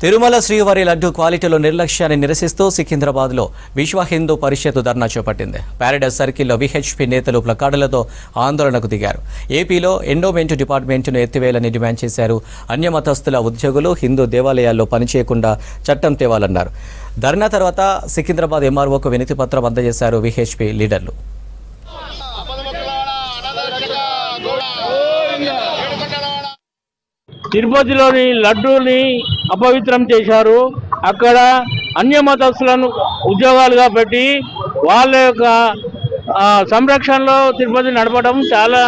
తిరుమల శ్రీవారి లడ్డు క్వాలిటీలో నిర్లక్ష్యాన్ని నిరసిస్తూ సికింద్రాబాద్లో విశ్వ హిందూ పరిషత్ ధర్నా చేపట్టింది. ప్యారడైజ్ సర్కిల్లో విహెచ్పి నేతలు ప్లకార్డులతో ఆందోళనకు దిగారు. ఏపీలో ఎండోమెంట్ డిపార్ట్మెంట్ను ఎత్తివేయాలని డిమాండ్ చేశారు. అన్యమతస్థుల ఉద్యోగులు హిందూ దేవాలయాల్లో పనిచేయకుండా చట్టం తేవాలన్నారు. ధర్నా తర్వాత సికింద్రాబాద్ ఎంఆర్ఓకు వినతి పత్రం అందజేశారు విహెచ్పి లీడర్లు. తిరుపతిలోని లడ్డూని అపవిత్రం చేశారు. అక్కడ అన్యమతస్థులను ఉద్యోగాలుగా పెట్టి వాళ్ళ యొక్క సంరక్షణలో తిరుపతి నడపడం చాలా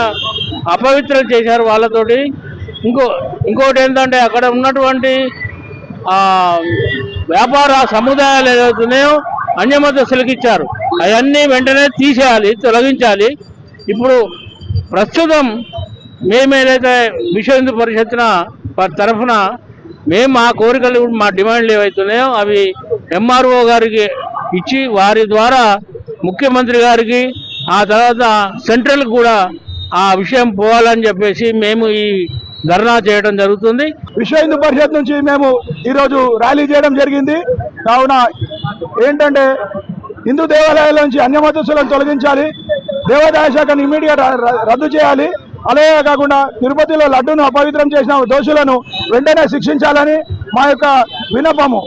అపవిత్రం చేశారు వాళ్ళతోటి. ఇంకోటి ఏంటంటే అక్కడ ఉన్నటువంటి వ్యాపార సముదాయాలు ఏదవుతున్నాయో అన్యమతస్థులకు ఇచ్చారు. అవన్నీ వెంటనే తీసేయాలి, తొలగించాలి. ఇప్పుడు ప్రస్తుతం మేమేదైతే విశ్వ హిందూ పరిషత్ తరఫున మేము మా కోరికలు, మా డిమాండ్లు ఏవైతున్నాయో అవి ఎంఆర్ఓ గారికి ఇచ్చి వారి ద్వారా ముఖ్యమంత్రి గారికి, ఆ తర్వాత సెంట్రల్కి కూడా ఆ విషయం పోవాలని చెప్పేసి మేము ఈ ధర్నా చేయడం జరుగుతుంది. విశ్వ హిందూ పరిషత్ నుంచి మేము ఈరోజు ర్యాలీ చేయడం జరిగింది. కావున ఏంటంటే హిందూ దేవాలయాల నుంచి అన్యమతస్థులను తొలగించాలి, దేవాదాయ శాఖను ఇమీడియట్ రద్దు చేయాలి. అలాగే కాకుండా తిరుపతిలో లడ్డూను అపవిత్రం చేసిన దోషులను వెంటనే శిక్షించాలని మా యొక్క విన్నపము.